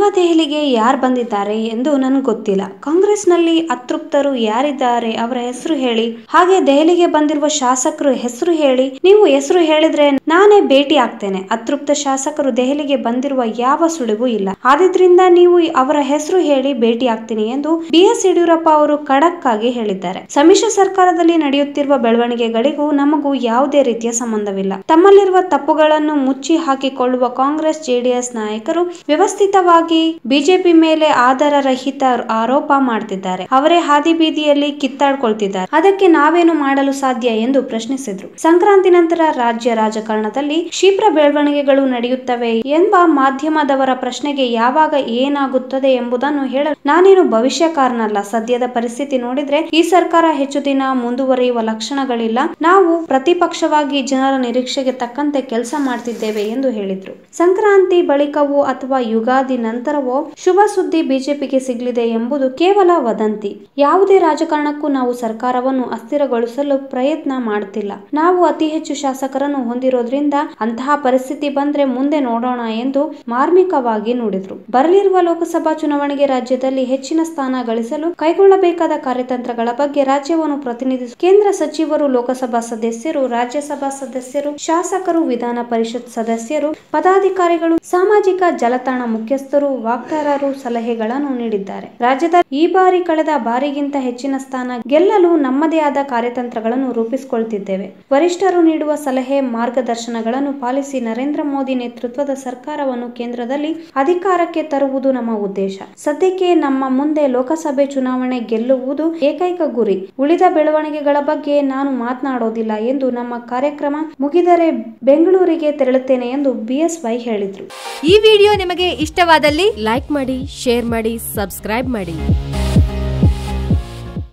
ನವದೆಹಲಿಗೆ ಯಾರು ಬಂದಿದ್ದಾರೆ ಎಂದು ನನಗೆ ಗೊತ್ತಿಲ್ಲ. ಕಾಂಗ್ರೆಸ್ನಲ್ಲಿ ಅತೃಪ್ತರು ಯಾರಿದ್ದಾರೆ ಅವರ ಹೆಸರು ಹೇಳಿ, ಹಾಗೆ ದೆಹಲಿಗೆ ಬಂದಿರುವ ಶಾಸಕರು ಹೆಸರು ಹೇಳಿ. ನೀವು ಹೆಸರು ಹೇಳಿದ್ರೆ ನಾನೇ ಭೇಟಿ ಆಗ್ತೇನೆ. ಅತೃಪ್ತ ಶಾಸಕರು ದೆಹಲಿಗೆ ಬಂದಿರುವ ಯಾವ ಸುಳಿವು ಇಲ್ಲ. ಆದ್ರಿಂದ ನೀವು ಅವರ ಹೆಸರು ಹೇಳಿ ಭೇಟಿ ಆಗ್ತೀನಿ ಎಂದು ಬಿಎಸ್ ಯಡಿಯೂರಪ್ಪ ಅವರು ಖಡಕ್ ಆಗಿ ಹೇಳಿದ್ದಾರೆ. ಸಮ್ಮಿಶ್ರ ಸರ್ಕಾರದಲ್ಲಿ ನಡೆಯುತ್ತಿರುವ ಬೆಳವಣಿಗೆಗಳಿಗೂ ನಮಗೂ ಯಾವುದೇ ರೀತಿಯ ಸಂಬಂಧವಿಲ್ಲ. ತಮ್ಮಲ್ಲಿರುವ ತಪ್ಪುಗಳನ್ನು ಮುಚ್ಚಿ ಹಾಕಿಕೊಳ್ಳುವ ಕಾಂಗ್ರೆಸ್ ಜೆಡಿಎಸ್ ನಾಯಕರು ವ್ಯವಸ್ಥಿತವಾಗಿ ಬಿಜೆಪಿ ಮೇಲೆ ಆಧಾರರಹಿತ ಆರೋಪ ಮಾಡ್ತಿದ್ದಾರೆ. ಅವರೇ ಹಾದಿ ಬೀದಿಯಲ್ಲಿ ಕಿತ್ತಾಡ್ಕೊಳ್ತಿದ್ದಾರೆ. ಅದಕ್ಕೆ ನಾವೇನು ಮಾಡಲು ಸಾಧ್ಯ ಎಂದು ಪ್ರಶ್ನಿಸಿದ್ರು. ಸಂಕ್ರಾಂತಿ ನಂತರ ರಾಜ್ಯ ರಾಜಕಾರಣದಲ್ಲಿ ಕ್ಷಿಪ್ರ ಬೆಳವಣಿಗೆಗಳು ನಡೆಯುತ್ತವೆ ಎಂಬ ಮಾಧ್ಯಮದವರ ಪ್ರಶ್ನೆಗೆ ಯಾವಾಗ ಏನಾಗುತ್ತದೆ ಎಂಬುದನ್ನು ಹೇಳಲು ನಾನೇನು ಭವಿಷ್ಯಕಾರನಲ್ಲ. ಸದ್ಯದ ಪರಿಸ್ಥಿತಿ ನೋಡಿದ್ರೆ ಈ ಸರ್ಕಾರ ಹೆಚ್ಚು ದಿನ ಮುಂದುವರಿಯುವ ಲಕ್ಷಣಗಳಿಲ್ಲ. ನಾವು ಪ್ರತಿಪಕ್ಷವಾಗಿ ಜನರ ನಿರೀಕ್ಷೆಗೆ ತಕ್ಕಂತೆ ಕೆಲಸ ಮಾಡ್ತಿದ್ದೇವೆ ಎಂದು ಹೇಳಿದ್ರು. ಸಂಕ್ರಾಂತಿ ಬಳಿಕವೋ ಅಥವಾ ಯುಗಾದಿ ನಂತರವೋ ಶುಭ ಸುದ್ದಿ ಬಿಜೆಪಿಗೆ ಸಿಗಲಿದೆ ಎಂಬುದು ಕೇವಲ ವದಂತಿ. ಯಾವುದೇ ರಾಜಕಾರಣಕ್ಕೂ ನಾವು ಸರ್ಕಾರವನ್ನು ಅಸ್ಥಿರಗೊಳಿಸಲು ಪ್ರಯತ್ನ ಮಾಡುತ್ತಿಲ್ಲ. ನಾವು ಅತಿ ಹೆಚ್ಚು ಶಾಸಕರನ್ನು ಹೊಂದಿರೋದ್ರಿಂದ ಅಂತಹ ಪರಿಸ್ಥಿತಿ ಬಂದ್ರೆ ಮುಂದೆ ನೋಡೋಣ ಎಂದು ಮಾರ್ಮಿಕವಾಗಿ ನುಡಿದ್ರು. ಬರಲಿರುವ ಲೋಕಸಭಾ ಚುನಾವಣೆಗೆ ರಾಜ್ಯದಲ್ಲಿ ಹೆಚ್ಚಿನ ಸ್ಥಾನ ಗಳಿಸಲು ಕೈಗೊಳ್ಳಬೇಕಾದ ಕಾರ್ಯತಂತ್ರಗಳ ಬಗ್ಗೆ ರಾಜ್ಯವನ್ನು ಪ್ರತಿನಿಧಿಸುವ ಕೇಂದ್ರ ಸಚಿವರು, ಲೋಕಸಭಾ ಸದಸ್ಯರು, ರಾಜ್ಯಸಭಾ ಸದಸ್ಯರು, ಶಾಸಕರು, ವಿಧಾನ ಪರಿಷತ್ ಸದಸ್ಯರು, ಪದಾಧಿಕಾರಿಗಳು, ಸಾಮಾಜಿಕ ಜಾಲತಾಣ ಮುಖ್ಯಸ್ಥರು, ವಕ್ತಾರರು ಸಲಹೆಗಳನ್ನು ನೀಡಿದ್ದಾರೆ. ರಾಜ್ಯದ ಈ ಬಾರಿ ಕಳೆದ ಬಾರಿಗಿಂತ ಹೆಚ್ಚಿನ ಸ್ಥಾನ ಗೆಲ್ಲಲು ನಮ್ಮದೇ ಆದ ಕಾರ್ಯತಂತ್ರಗಳನ್ನು ರೂಪಿಸಿಕೊಳ್ತಿದ್ದೇವೆ. ವರಿಷ್ಠರು ನೀಡುವ ಸಲಹೆ ಮಾರ್ಗದರ್ಶನಗಳನ್ನು ಪಾಲಿಸಿ ನರೇಂದ್ರ ಮೋದಿ ನೇತೃತ್ವದ ಸರ್ಕಾರವನ್ನು ಕೇಂದ್ರದಲ್ಲಿ ಅಧಿಕಾರಕ್ಕೆ ತರುವುದು ನಮ್ಮ ಉದ್ದೇಶ. ಸದ್ಯಕ್ಕೆ ನಮ್ಮ ಮುಂದೆ ಲೋಕಸಭೆ ಚುನಾವಣೆ ಗೆಲ್ಲುವುದು ಏಕೈಕ ಗುರಿ. ಉಳಿದ ಬೆಳವಣಿಗೆಗಳ ಬಗ್ಗೆ ನಾನು ಮಾತನಾಡೋದಿಲ್ಲ ಎಂದು ನಮ್ಮ ಕಾರ್ಯಕ್ರಮ ಮುಗಿದರೆ ಬೆಂಗಳೂರಿಗೆ ತೆರಳುತ್ತೇನೆ ಎಂದು ಬಿಎಸ್ವೈ ಹೇಳಿದ್ರು. ಈ ವಿಡಿಯೋ ನಿಮಗೆ ಇಷ್ಟವಾದಲ್ಲಿ ಲೈಕ್ ಮಾಡಿ, ಶೇರ್ ಮಾಡಿ, ಸಬ್ಸ್ಕ್ರೈಬ್ ಮಾಡಿ.